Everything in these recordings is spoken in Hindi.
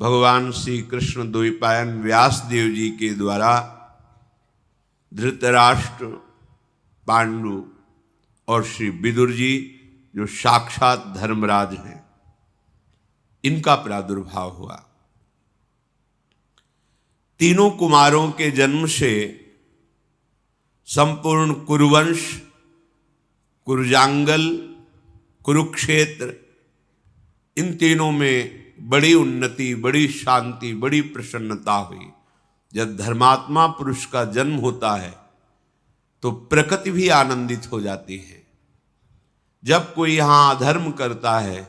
भगवान श्री कृष्ण द्वैपायन व्यास देव जी के द्वारा धृतराष्ट्र, पांडु और श्री विदुर जी जो साक्षात धर्मराज हैं, इनका प्रादुर्भाव हुआ। तीनों कुमारों के जन्म से संपूर्ण कुरुवंश, कुरुजांगल, कुरुक्षेत्र, इन तीनों में बड़ी उन्नति, बड़ी शांति, बड़ी प्रसन्नता हुई। जब धर्मात्मा पुरुष का जन्म होता है तो प्रकृति भी आनंदित हो जाती है। जब कोई यहाँ अधर्म करता है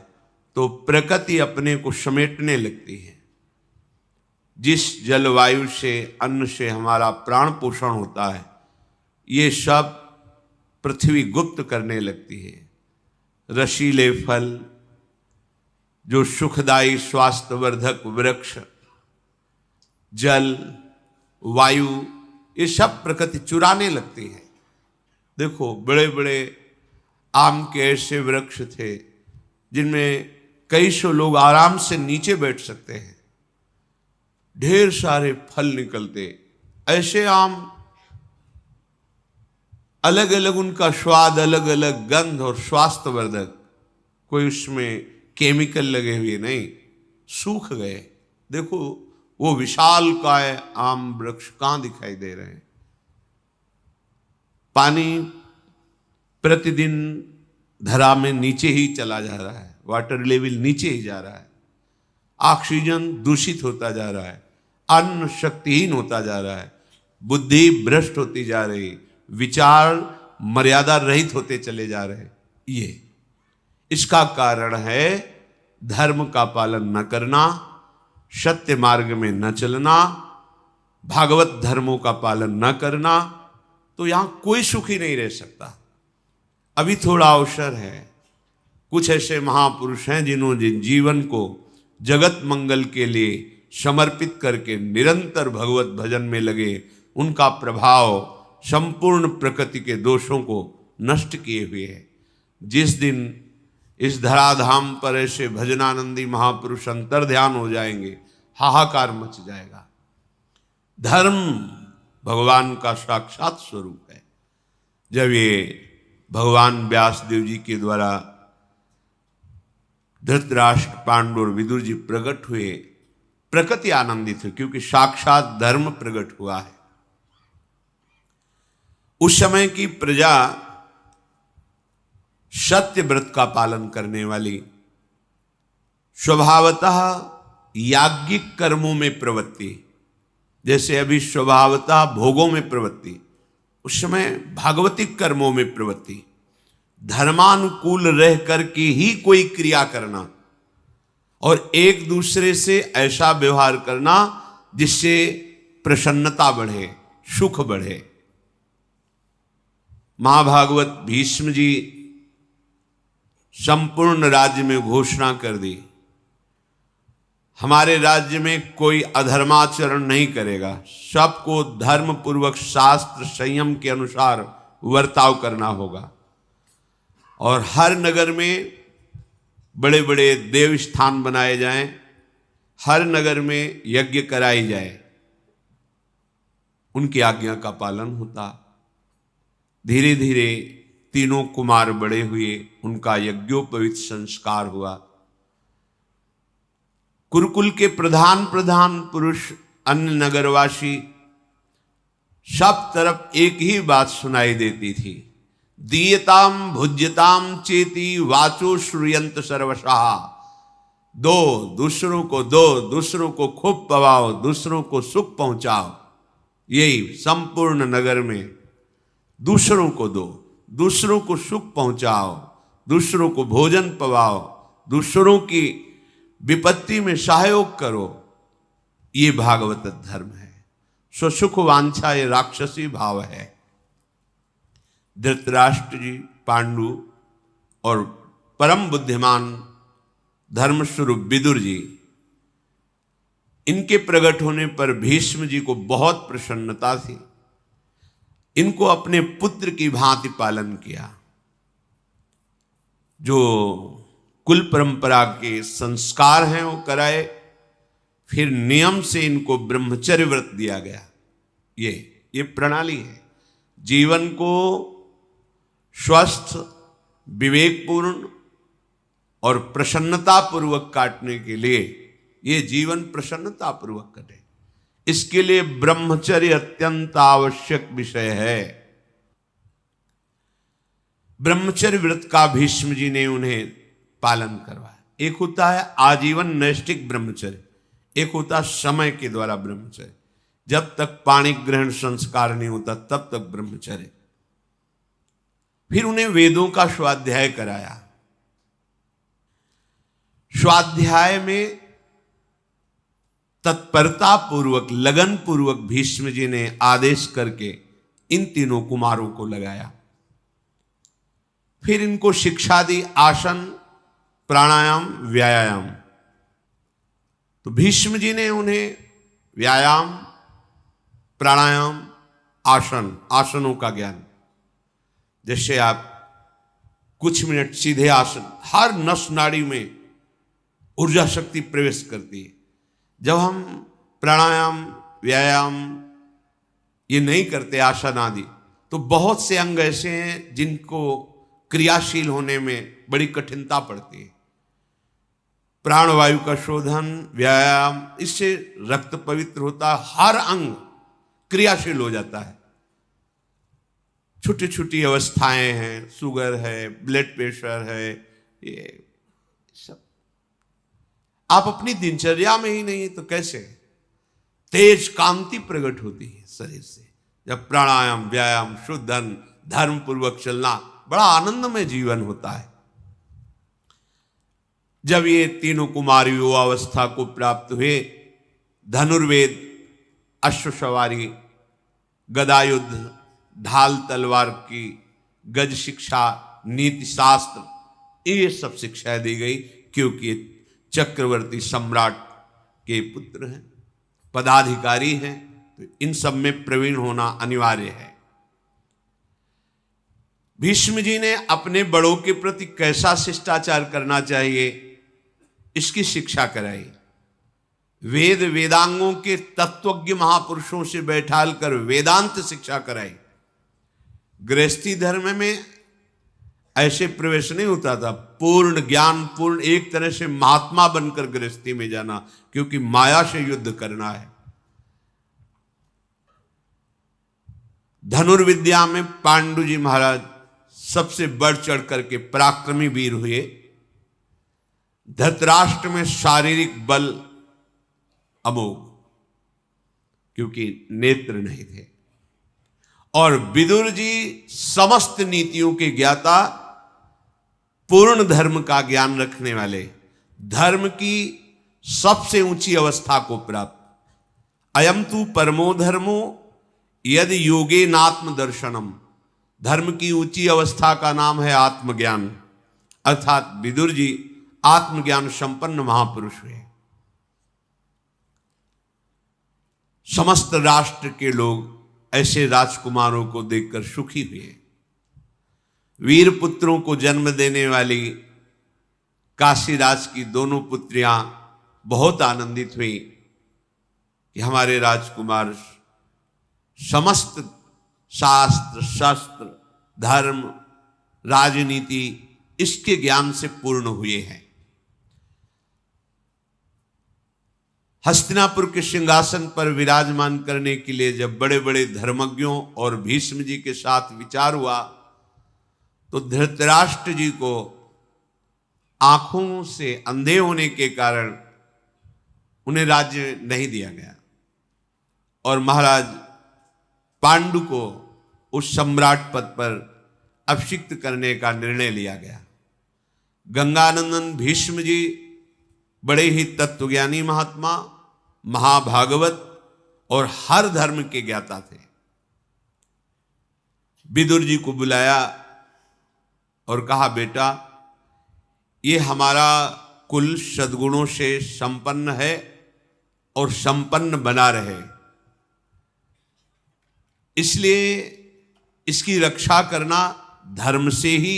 तो प्रकृति अपने को समेटने लगती है। जिस जलवायु से, अन्न से हमारा प्राण पोषण होता है, ये सब पृथ्वी गुप्त करने लगती है। रसीले फल, जो सुखदायी स्वास्थ्यवर्धक वृक्ष, जल, वायु, ये सब प्रकृति चुराने लगती है। देखो, बड़े बड़े आम के ऐसे वृक्ष थे जिनमें कई सौ लोग आराम से नीचे बैठ सकते हैं, ढेर सारे फल निकलते। ऐसे आम, अलग अलग उनका स्वाद, अलग अलग गंध और स्वास्थ्यवर्धक, कोई उसमें केमिकल लगे हुए नहीं, सूख गए। देखो, वो विशाल काय आम वृक्ष कहां दिखाई दे रहे हैं। पानी प्रतिदिन धरा में नीचे ही चला जा रहा है, वाटर लेवल नीचे ही जा रहा है, ऑक्सीजन दूषित होता जा रहा है, अन्न शक्तिहीन होता जा रहा है, बुद्धि भ्रष्ट होती जा रही, विचार मर्यादा रहित होते चले जा रहे। ये इसका कारण है धर्म का पालन न करना, सत्य मार्ग में न चलना, भागवत धर्मों का पालन न करना। तो यहां कोई सुखी नहीं रह सकता। अभी थोड़ा अवसर है। कुछ ऐसे महापुरुष हैं जिन्होंने जीवन को जगत मंगल के लिए समर्पित करके निरंतर भगवत भजन में लगे। उनका प्रभाव संपूर्ण प्रकृति के दोषों को नष्ट किए हुए है। जिस दिन इस धराधाम पर ऐसे भजनानंदी महापुरुष अंतर ध्यान हो जाएंगे, हाहाकार मच जाएगा। धर्म भगवान का साक्षात स्वरूप है। जब ये भगवान व्यास देव जी के द्वारा धृतराष्ट्र, पांडु और विदुर जी प्रकट हुए, प्रकृति आनंदित हुई, क्योंकि साक्षात धर्म प्रकट हुआ है। उस समय की प्रजा सत्य व्रत का पालन करने वाली, स्वभावतः याज्ञिक कर्मों में प्रवृत्ति, जैसे अभी स्वभावतः भोगों में प्रवृत्ति, उस समय भागवतिक कर्मों में प्रवृत्ति, धर्मानुकूल रह करके ही कोई क्रिया करना और एक दूसरे से ऐसा व्यवहार करना जिससे प्रसन्नता बढ़े, सुख बढ़े। महाभागवत भीष्म जी संपूर्ण राज्य में घोषणा कर दी, हमारे राज्य में कोई अधर्माचरण नहीं करेगा, सबको धर्म पूर्वक शास्त्र संयम के अनुसार वर्ताव करना होगा। और हर नगर में बड़े बड़े देव स्थान बनाए जाएं, हर नगर में यज्ञ कराई जाए, उनकी आज्ञा का पालन होता। धीरे धीरे तीनों कुमार बड़े हुए, उनका यज्ञोपवीत संस्कार हुआ। कुरुकुल के प्रधान प्रधान पुरुष, अन्य नगरवासी, सब तरफ एक ही बात सुनाई देती थी, दीयताम भुज्यताम चेति वाचो श्रूयंत सर्वशः। दो, दूसरों को दो, दूसरों को खूब पवाओ, दूसरों को सुख पहुंचाओ। यही संपूर्ण नगर में दूसरों को दो, दूसरों को सुख पहुंचाओ, दूसरों को भोजन पवाओ, दूसरों की विपत्ति में सहयोग करो। ये भागवत धर्म है। स्वसुख वांछा ये राक्षसी भाव है। धृतराष्ट्र जी, पांडु और परम बुद्धिमान धर्मस्वरूप विदुर जी, इनके प्रकट होने पर भीष्म जी को बहुत प्रसन्नता थी। इनको अपने पुत्र की भांति पालन किया। जो कुल परंपरा के संस्कार हैं वो कराए, फिर नियम से इनको ब्रह्मचर्य व्रत दिया गया। ये प्रणाली है जीवन को स्वस्थ, विवेकपूर्ण और प्रसन्नता पूर्वक काटने के लिए। ये जीवन प्रसन्नता पूर्वक कटे, इसके लिए ब्रह्मचर्य अत्यंत आवश्यक विषय है। ब्रह्मचर्य व्रत का भीष्म जी ने उन्हें पालन करवाया। एक होता है आजीवन नैष्ठिक ब्रह्मचर्य, एक होता समय के द्वारा ब्रह्मचर्य। जब तक पाणी ग्रहण संस्कार नहीं होता तब तक ब्रह्मचर्य। फिर उन्हें वेदों का स्वाध्याय कराया। स्वाध्याय में तत्परता पूर्वक, लगन पूर्वक भीष्म जी ने आदेश करके इन तीनों कुमारों को लगाया। फिर इनको शिक्षा दी आसन, प्राणायाम, व्यायाम। तो भीष्म जी ने उन्हें व्यायाम, प्राणायाम, आसनों का ज्ञान। जैसे आप कुछ मिनट सीधे आसन, हर नस नाड़ी में ऊर्जा शक्ति प्रवेश करती है। जब हम प्राणायाम, व्यायाम ये नहीं करते, आसन आदि, तो बहुत से अंग ऐसे हैं जिनको क्रियाशील होने में बड़ी कठिनता पड़ती है। प्राणवायु का शोधन, व्यायाम, इससे रक्त पवित्र होता है, हर अंग क्रियाशील हो जाता है। छोटी छोटी अवस्थाएं हैं, शुगर है, ब्लड प्रेशर है, ये सब आप अपनी दिनचर्या में ही नहीं तो कैसे? तेज कांति प्रकट होती है शरीर से जब प्राणायाम, व्यायाम, शुद्धन, धर्म पूर्वक चलना, बड़ा आनंदमय जीवन होता है। जब ये तीनों कुमार युवावस्था को प्राप्त हुए, धनुर्वेद, अश्वसवारी, गदायुद्ध, ढाल तलवार की, गज शिक्षा, नीति शास्त्र, ये सब शिक्षा दी गई। क्योंकि चक्रवर्ती सम्राट के पुत्र हैं, पदाधिकारी हैं, तो इन सब में प्रवीण होना अनिवार्य है। भीष्म जी ने अपने बड़ों के प्रति कैसा शिष्टाचार करना चाहिए, इसकी शिक्षा कराई। वेद वेदांगों के तत्वज्ञ महापुरुषों से बैठाल कर वेदांत शिक्षा कराई। गृहस्थी धर्म में ऐसे प्रवेश नहीं होता था। पूर्ण ज्ञान, पूर्ण एक तरह से महात्मा बनकर गृहस्थी में जाना, क्योंकि माया से युद्ध करना है। धनुर्विद्या में पांडु जी महाराज सबसे बढ़ चढ़ करके पराक्रमी वीर हुए। धृतराष्ट्र में शारीरिक बल अमोघ, क्योंकि नेत्र नहीं थे। और विदुर जी समस्त नीतियों के ज्ञाता, पूर्ण धर्म का ज्ञान रखने वाले, धर्म की सबसे ऊंची अवस्था को प्राप्त। अयम तु परमो धर्मो यदि योगे नात्म दर्शनम। धर्म की ऊंची अवस्था का नाम है आत्मज्ञान। अर्थात विदुर जी आत्मज्ञान संपन्न महापुरुष हुए। समस्त राष्ट्र के लोग ऐसे राजकुमारों को देखकर सुखी हुए। वीर पुत्रों को जन्म देने वाली काशीराज की दोनों पुत्रियां बहुत आनंदित हुई कि हमारे राजकुमार समस्त शास्त्र, शस्त्र, धर्म, राजनीति इसके ज्ञान से पूर्ण हुए हैं। हस्तिनापुर के सिंहासन पर विराजमान करने के लिए जब बड़े बड़े धर्मज्ञों और भीष्म जी के साथ विचार हुआ, तो धृतराष्ट्र जी को आंखों से अंधे होने के कारण उन्हें राज्य नहीं दिया गया और महाराज पांडु को उस सम्राट पद पर अभिषिक्त करने का निर्णय लिया गया। गंगानंदन भीष्म जी बड़े ही तत्वज्ञानी महात्मा, महाभागवत और हर धर्म के ज्ञाता थे। विदुर जी को बुलाया और कहा, बेटा ये हमारा कुल सद्गुणों से संपन्न है और संपन्न बना रहे, इसलिए इसकी रक्षा करना धर्म से ही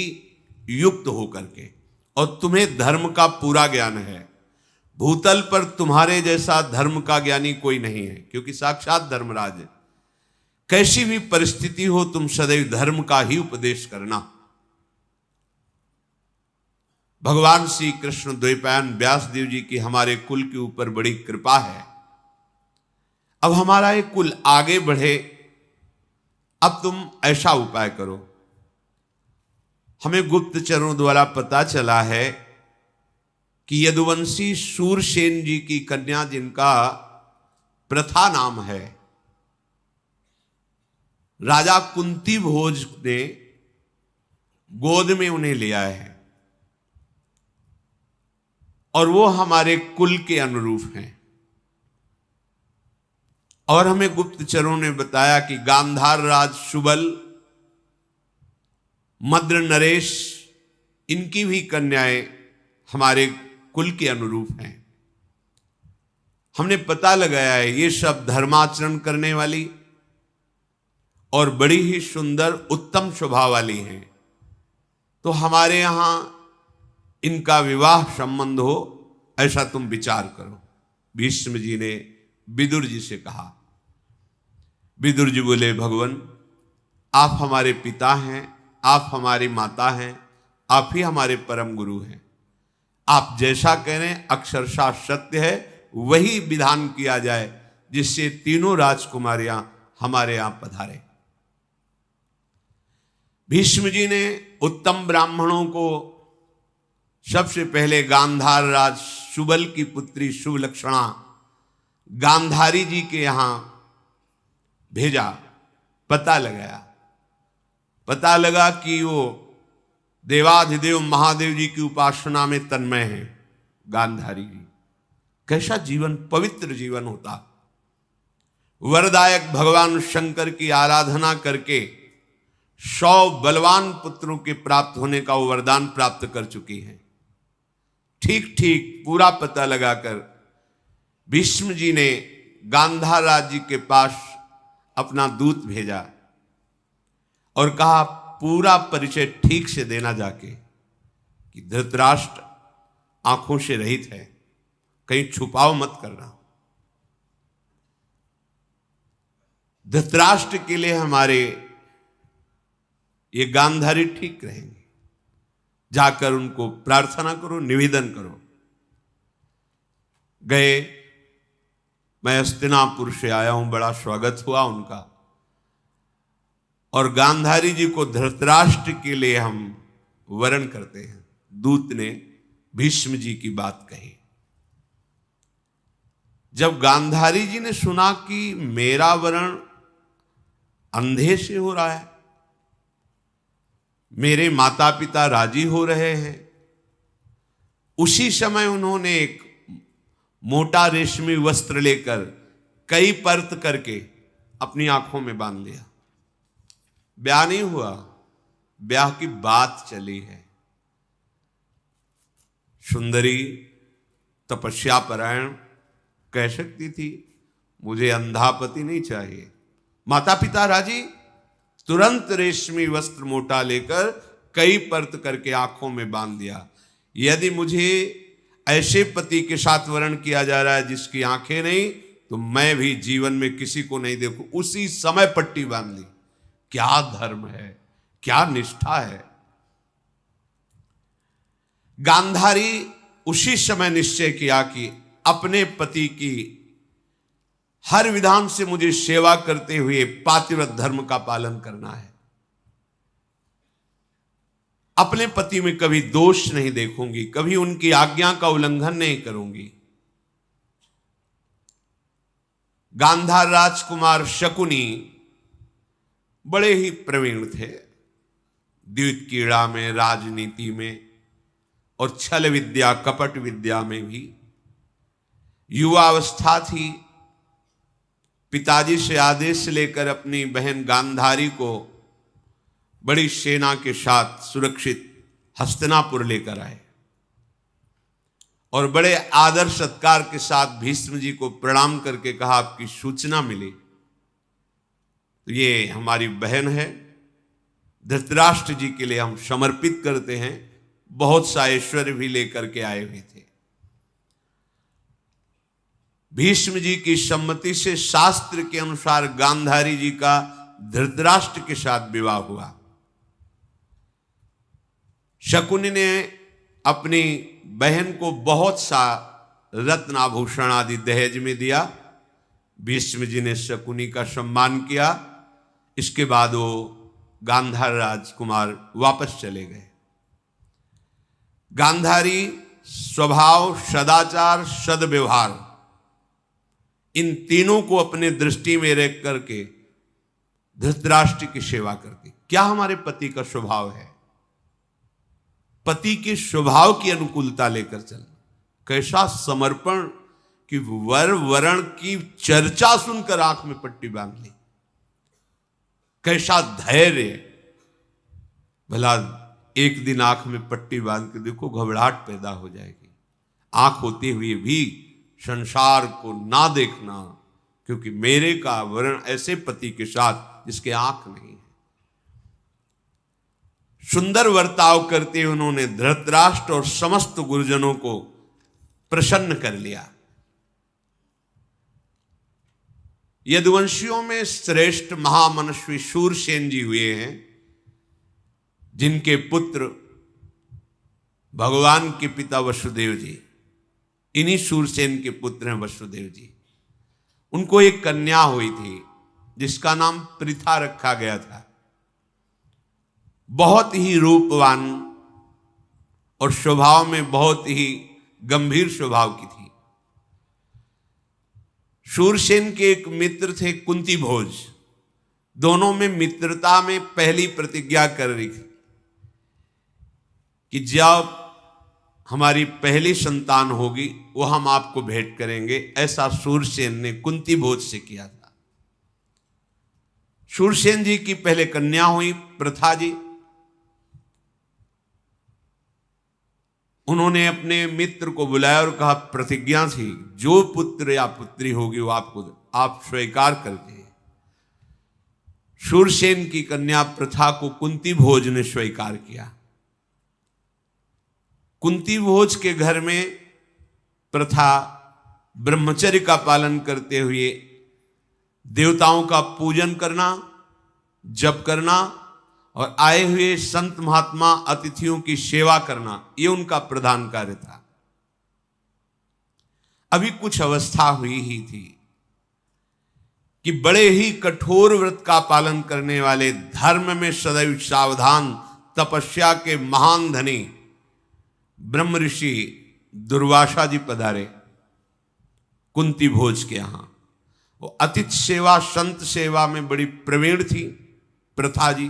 युक्त होकर के, और तुम्हें धर्म का पूरा ज्ञान है। भूतल पर तुम्हारे जैसा धर्म का ज्ञानी कोई नहीं है, क्योंकि साक्षात धर्मराज है। कैसी भी परिस्थिति हो तुम सदैव धर्म का ही उपदेश करना। भगवान श्री कृष्ण द्वैपायन व्यासदेव जी की हमारे कुल के ऊपर बड़ी कृपा है। अब हमारा ये कुल आगे बढ़े, अब तुम ऐसा उपाय करो। हमें गुप्तचरों द्वारा पता चला है कि यदुवंशी शूरसेन जी की कन्या, जिनका प्रथा नाम है, राजा कुंती भोज ने गोद में उन्हें ले आए हैं और वो हमारे कुल के अनुरूप हैं। और हमें गुप्तचरों ने बताया कि गांधार राज सुबल, मद्र नरेश, इनकी भी कन्याएं हमारे कुल के अनुरूप हैं। हमने पता लगाया है ये सब धर्माचरण करने वाली और बड़ी ही सुंदर उत्तम स्वभाव वाली हैं, तो हमारे यहां इनका विवाह संबंध हो, ऐसा तुम विचार करो। भीष्म जी ने विदुर जी से कहा। विदुर जी बोले, भगवान आप हमारे पिता हैं, आप हमारी माता हैं, आप ही हमारे परम गुरु हैं। आप जैसा कह रहे हैं अक्षरशः सत्य है, वही विधान किया जाए जिससे तीनों राजकुमारियां हमारे यहां पधारे। भीष्म जी ने उत्तम ब्राह्मणों को सबसे पहले गांधार राज सुबल की पुत्री शुभलक्षणा गांधारी जी के यहां भेजा। पता लगाया, पता लगा कि वो देवाधिदेव महादेव जी की उपासना में तन्मय है गांधारी जी। कैसा जीवन, पवित्र जीवन होता। वरदायक भगवान शंकर की आराधना करके 100 बलवान पुत्रों के प्राप्त होने का वो वरदान प्राप्त कर चुकी हैं। ठीक ठीक पूरा पता लगाकर भीष्म जी ने गांधार राज जी के पास अपना दूत भेजा और कहा पूरा परिचय ठीक से देना जाके कि धृतराष्ट्र आंखों से रहित है, कहीं छुपाव मत करना। धृतराष्ट्र के लिए हमारे ये गांधारी ठीक रहेंगे, जाकर उनको प्रार्थना करो, निवेदन करो। गए, मैं हस्तिनापुर से आया हूं, बड़ा स्वागत हुआ उनका। और गांधारी जी को धृतराष्ट्र के लिए हम वरण करते हैं। दूत ने भीष्म जी की बात कही। जब गांधारी जी ने सुना कि मेरा वरण अंधे से हो रहा है, मेरे माता पिता राजी हो रहे हैं, उसी समय उन्होंने एक मोटा रेशमी वस्त्र लेकर कई परत करके अपनी आंखों में बांध लिया। ब्याह नहीं हुआ, ब्याह की बात चली है। सुंदरी तपस्या परायण कह सकती थी मुझे अंधापति नहीं चाहिए। माता पिता राजी, तुरंत रेशमी वस्त्र मोटा लेकर कई परत करके आंखों में बांध दिया। यदि मुझे ऐसे पति के साथ वर्ण किया जा रहा है जिसकी आंखें नहीं, तो मैं भी जीवन में किसी को नहीं देखूं। उसी समय पट्टी बांध ली। क्या धर्म है, क्या निष्ठा है। गांधारी उसी समय निश्चय किया कि अपने पति की हर विधान से मुझे सेवा करते हुए पातिव्रत धर्म का पालन करना है। अपने पति में कभी दोष नहीं देखूंगी, कभी उनकी आज्ञा का उल्लंघन नहीं करूंगी। गांधार राजकुमार शकुनी बड़े ही प्रवीण थे, द्यूत क्रीड़ा में, राजनीति में और छल विद्या कपट विद्या में भी। युवावस्था थी। पिताजी से आदेश लेकर अपनी बहन गांधारी को बड़ी सेना के साथ सुरक्षित हस्तिनापुर लेकर आए और बड़े आदर सत्कार के साथ भीष्म जी को प्रणाम करके कहा आपकी सूचना मिली, तो ये हमारी बहन है, धृतराष्ट्र जी के लिए हम समर्पित करते हैं। बहुत सा ऐश्वर्य भी लेकर के आए हुए थे। भीष्म जी की सम्मति से शास्त्र के अनुसार गांधारी जी का धृतराष्ट्र के साथ विवाह हुआ। शकुनी ने अपनी बहन को बहुत सा रत्न आभूषण आदि दहेज में दिया। भीष्म जी ने शकुनी का सम्मान किया। इसके बाद वो गांधार राजकुमार वापस चले गए। गांधारी स्वभाव, सदाचार, सद्व्यवहार, इन तीनों को अपने दृष्टि में रख करके धृतराष्ट्र की सेवा करती। क्या हमारे पति का स्वभाव है? पति के स्वभाव की अनुकूलता लेकर चलना। कैसा समर्पण कि वर वरण की चर्चा सुनकर आंख में पट्टी बांध ली। कैसा धैर्य। भला एक दिन आंख में पट्टी बांध के देखो, घबराहट पैदा हो जाएगी। आंख होते हुए भी संसार को ना देखना, क्योंकि मेरे का वर्ण ऐसे पति के साथ जिसके आंख नहीं है। सुंदर वर्ताव करते उन्होंने धृतराष्ट्र और समस्त गुरुजनों को प्रसन्न कर लिया। यदुवंशियों में श्रेष्ठ महामनस्वी शूरसेन जी हुए हैं, जिनके पुत्र भगवान के पिता वसुदेव जी। इन्हीं शूरसेन के पुत्र हैं वसुदेव जी। उनको एक कन्या हुई थी जिसका नाम पृथा रखा गया था। बहुत ही रूपवान और स्वभाव में बहुत ही गंभीर स्वभाव की थी। शूरसेन के एक मित्र थे कुंती भोज। दोनों में मित्रता में पहली प्रतिज्ञा कर रही थी कि जब हमारी पहली संतान होगी वो हम आपको भेंट करेंगे। ऐसा शूरसेन ने कुंती भोज से किया था। शूरसेन जी की पहले कन्या हुई पृथा जी। उन्होंने अपने मित्र को बुलाया और कहा, प्रतिज्ञा थी जो पुत्र या पुत्री होगी वो आप स्वीकार करते। शूरसेन की कन्या पृथा को कुंती भोज ने स्वीकार किया। कुंती भोज के घर में पृथा ब्रह्मचर्य का पालन करते हुए देवताओं का पूजन करना, जप करना और आए हुए संत महात्मा अतिथियों की सेवा करना, ये उनका प्रधान कार्य था। अभी कुछ अवस्था हुई ही थी कि बड़े ही कठोर व्रत का पालन करने वाले, धर्म में सदैव सावधान, तपस्या के महान धनी ब्रह्म ऋषि दुर्वासा जी पधारे कुंती भोज के यहां। वो अतिथि सेवा, संत सेवा में बड़ी प्रवीण थी पृथा जी।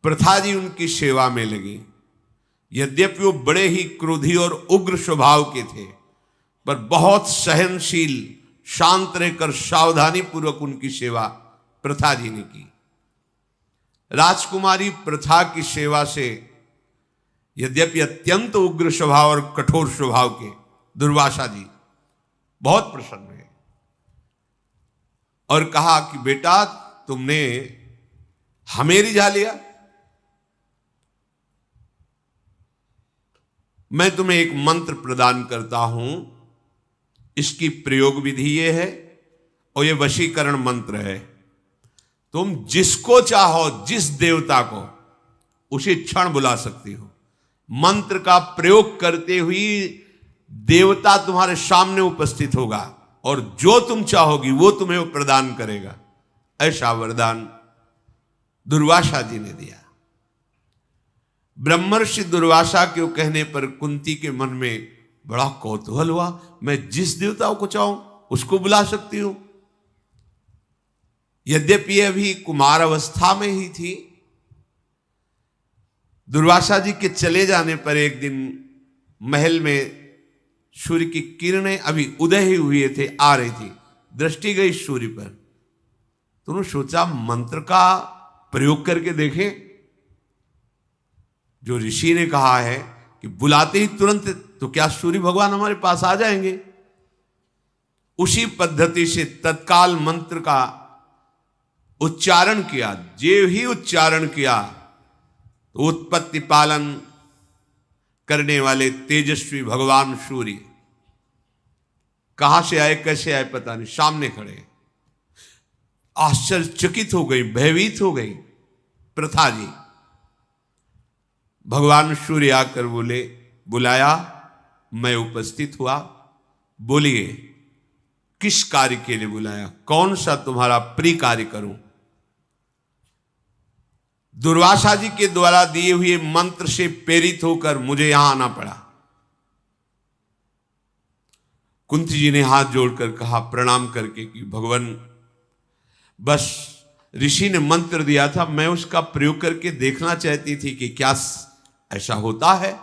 पृथा जी उनकी सेवा में लगी। यद्यपि वो बड़े ही क्रोधी और उग्र स्वभाव के थे, पर बहुत सहनशील, शांत रहकर सावधानी पूर्वक उनकी सेवा पृथा जी ने की। राजकुमारी पृथा की सेवा से यद्यपि अत्यंत उग्र स्वभाव और कठोर स्वभाव के दुर्वासा जी बहुत प्रसन्न हुए और कहा कि बेटा, तुमने हमें रिझा लिया। मैं तुम्हें एक मंत्र प्रदान करता हूं। इसकी प्रयोग विधि ये है और ये वशीकरण मंत्र है। तुम जिसको चाहो, जिस देवता को, उसी क्षण बुला सकती हो। मंत्र का प्रयोग करते हुए देवता तुम्हारे सामने उपस्थित होगा और जो तुम चाहोगी वो तुम्हें वो प्रदान करेगा। ऐसा वरदान दुर्वासा जी ने दिया। ब्रह्मर्षि दुर्वासा के कहने पर कुंती के मन में बड़ा कौतूहल हुआ। मैं जिस देवता को चाहूं उसको बुला सकती हूं। यद्यपि अभी कुमार अवस्था में ही थी। दुर्वासा जी के चले जाने पर एक दिन महल में सूर्य की किरणें अभी उदय ही हुए थे, आ रही थी। दृष्टि गई सूर्य पर। तो उन्होंने सोचा मंत्र का प्रयोग करके देखें। जो ऋषि ने कहा है कि बुलाते ही तुरंत, तो क्या सूर्य भगवान हमारे पास आ जाएंगे? उसी पद्धति से तत्काल मंत्र का उच्चारण किया। जो ही उच्चारण किया तो उत्पत्ति पालन करने वाले तेजस्वी भगवान सूर्य कहां से आए कैसे आए पता नहीं, सामने खड़े। आश्चर्यचकित हो गई, भयभीत हो गई प्रथा जी। भगवान सूर्य आकर बोले, बुलाया, मैं उपस्थित हुआ। बोलिए किस कार्य के लिए बुलाया, कौन सा तुम्हारा प्रिय कार्य करूं। दुर्वासा जी के द्वारा दिए हुए मंत्र से प्रेरित होकर मुझे यहां आना पड़ा। कुंती जी ने हाथ जोड़कर कहा प्रणाम करके कि भगवान, बस ऋषि ने मंत्र दिया था, मैं उसका प्रयोग करके देखना चाहती थी कि क्या ऐसा होता है।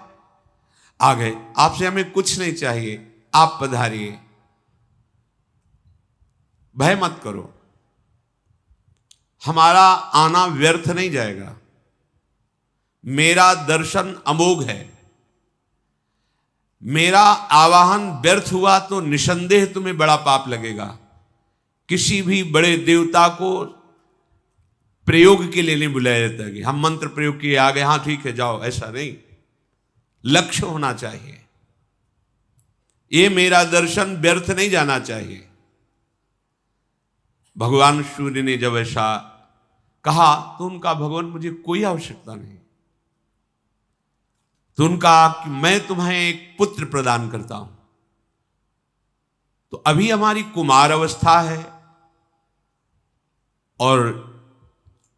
आ गए, आपसे हमें कुछ नहीं चाहिए, आप पधारिए, भय मत करो, हमारा आना व्यर्थ नहीं जाएगा। मेरा दर्शन अमोघ है, मेरा आवाहन व्यर्थ हुआ तो निसंदेह तुम्हें बड़ा पाप लगेगा। किसी भी बड़े देवता को प्रयोग के लिए नहीं बुलाया जाता कि हम मंत्र प्रयोग किए आ गए, हां ठीक है जाओ, ऐसा नहीं। लक्ष्य होना चाहिए, ये मेरा दर्शन व्यर्थ नहीं जाना चाहिए। भगवान सूर्य ने जब ऐसा कहा तो उनका, भगवान मुझे कोई आवश्यकता नहीं। तो उनका कि मैं तुम्हें एक पुत्र प्रदान करता हूं। तो अभी हमारी कुमार अवस्था है और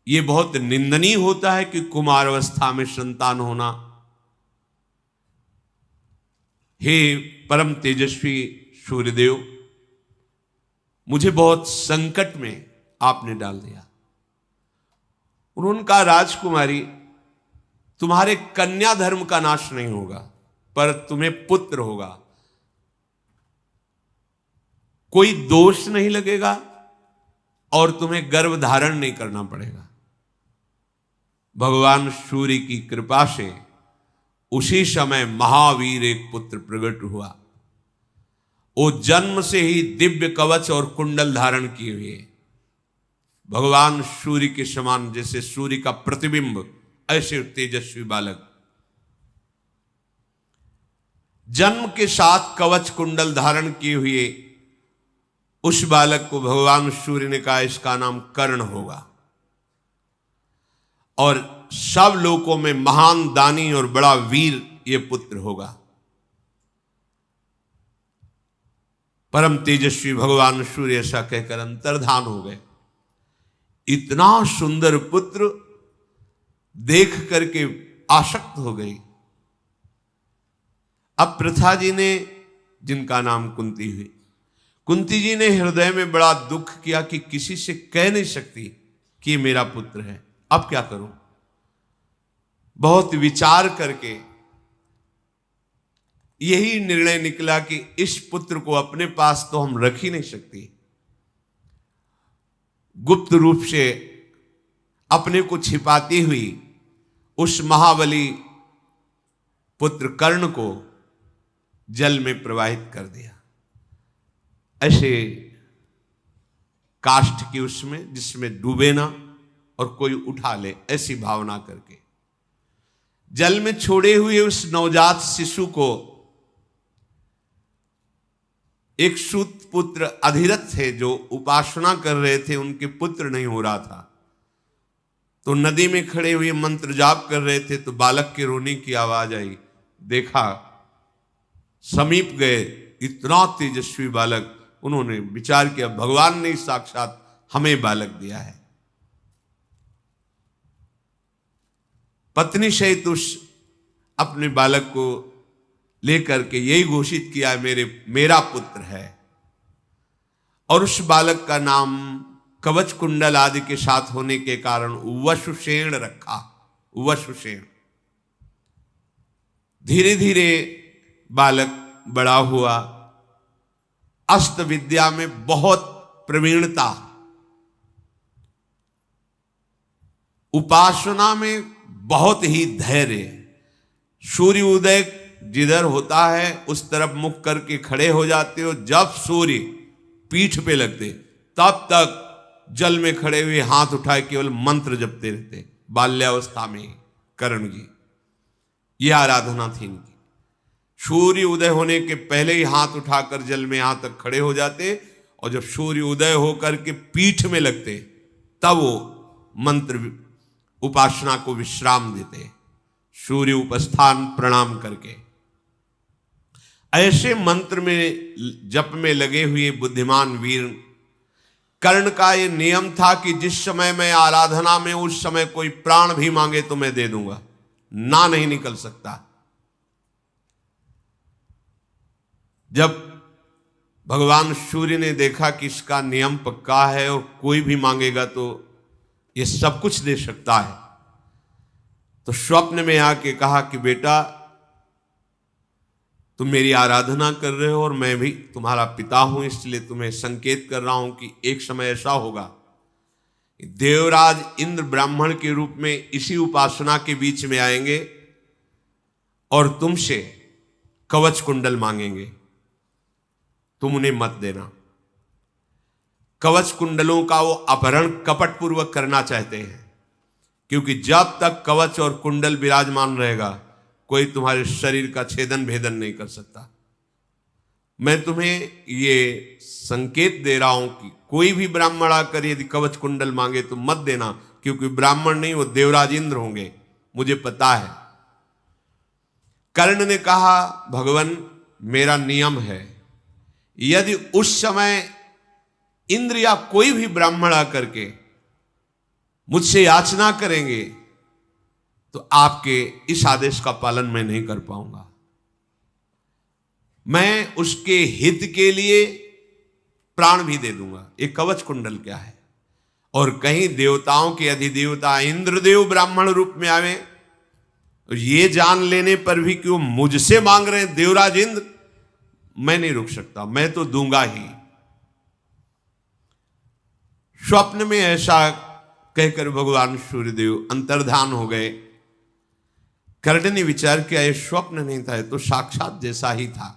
ये बहुत निंदनीय होता है कि कुमार अवस्था में संतान होना। हे परम तेजस्वी सूर्यदेव, मुझे बहुत संकट में आपने डाल दिया। उन्होंने कहा राजकुमारी, तुम्हारे कन्या धर्म का नाश नहीं होगा, पर तुम्हें पुत्र होगा। कोई दोष नहीं लगेगा और तुम्हें गर्भ धारण नहीं करना पड़ेगा। भगवान सूर्य की कृपा से उसी समय महावीर एक पुत्र प्रकट हुआ। वो जन्म से ही दिव्य कवच और कुंडल धारण किए हुए, भगवान सूर्य के समान, जैसे सूर्य का प्रतिबिंब, ऐसे तेजस्वी बालक। जन्म के साथ कवच कुंडल धारण किए हुए उस बालक को भगवान सूर्य ने कहा इसका नाम कर्ण होगा और सब लोकों में महान दानी और बड़ा वीर ये पुत्र होगा। परम तेजस्वी भगवान सूर्य ऐसा कहकर अंतर्धान हो गए। इतना सुंदर पुत्र देख करके आसक्त हो गई। अब प्रथा जी ने, जिनका नाम कुंती हुई, कुंती जी ने हृदय में बड़ा दुख किया कि किसी से कह नहीं सकती कि ये मेरा पुत्र है, अब क्या करूं। बहुत विचार करके यही निर्णय निकला कि इस पुत्र को अपने पास तो हम रख ही नहीं सकती। गुप्त रूप से अपने को छिपाती हुई उस महाबली पुत्र कर्ण को जल में प्रवाहित कर दिया, ऐसे काष्ठ की उसमें जिसमें डूबे ना और कोई उठा ले, ऐसी भावना करके जल में छोड़े हुए उस नवजात शिशु को एक सूत पुत्र अधिरथ थे जो उपासना कर रहे थे, उनके पुत्र नहीं हो रहा था, तो नदी में खड़े हुए मंत्र जाप कर रहे थे तो बालक के रोने की आवाज आई। देखा, समीप गए, इतना तेजस्वी बालक। उन्होंने विचार किया भगवान ने साक्षात हमें बालक दिया है। पत्नी सहित उस अपने बालक को लेकर के यही घोषित किया मेरा पुत्र है। और उस बालक का नाम कवच कुंडल आदि के साथ होने के कारण वसुसेन रखा। वसुसेन। धीरे धीरे बालक बड़ा हुआ, अस्त्र विद्या में बहुत प्रवीणता, उपासना में बहुत ही धैर्य। सूर्य उदय जिधर होता है उस तरफ मुख करके खड़े हो जाते हो, जब सूर्य पीठ पे लगते तब तक जल में खड़े हुए हाथ उठाए केवल मंत्र जपते रहते। बाल्यावस्था में कर्ण जी, यह आराधना थी इनकी। सूर्य उदय होने के पहले ही हाथ उठाकर जल में यहां तक खड़े हो जाते, और जब सूर्य उदय होकर के पीठ में लगते तब वो मंत्र उपासना को विश्राम देते, सूर्य उपस्थान प्रणाम करके। ऐसे मंत्र में जप में लगे हुए बुद्धिमान वीर कर्ण का ये नियम था कि जिस समय मैं आराधना में, उस समय कोई प्राण भी मांगे तो मैं दे दूंगा, ना नहीं निकल सकता। जब भगवान सूर्य ने देखा कि इसका नियम पक्का है और कोई भी मांगेगा तो ये सब कुछ दे सकता है, तो स्वप्न में आके कहा कि बेटा तुम मेरी आराधना कर रहे हो और मैं भी तुम्हारा पिता हूं, इसलिए तुम्हें संकेत कर रहा हूं कि एक समय ऐसा होगा देवराज इंद्र ब्राह्मण के रूप में इसी उपासना के बीच में आएंगे और तुमसे कवच कुंडल मांगेंगे, तुम उन्हें मत देना। कवच कुंडलों का वो अपहरण कपट पूर्वक करना चाहते हैं, क्योंकि जब तक कवच और कुंडल विराजमान रहेगा कोई तुम्हारे शरीर का छेदन भेदन नहीं कर सकता। मैं तुम्हें ये संकेत दे रहा हूं कि कोई भी ब्राह्मण आकर यदि कवच कुंडल मांगे तो मत देना, क्योंकि ब्राह्मण नहीं, वो देवराज इंद्र होंगे, मुझे पता है। कर्ण ने कहा भगवान मेरा नियम है, यदि उस समय इंद्र या कोई भी ब्राह्मण आकर के मुझसे याचना करेंगे तो आपके इस आदेश का पालन मैं नहीं कर पाऊंगा। मैं उसके हित के लिए प्राण भी दे दूंगा। ये कवच कुंडल क्या है? और कहीं देवताओं के अधिदेवता इंद्रदेव ब्राह्मण रूप में आवे और ये जान लेने पर भी कि वो मुझसे मांग रहे हैं देवराज इंद्र, मैं नहीं रुक सकता, मैं तो दूंगा ही। स्वप्न में ऐसा कहकर भगवान सूर्यदेव अंतर्धान हो गए। कर्ण ने विचार किया ये स्वप्न नहीं था, ये तो साक्षात जैसा ही था।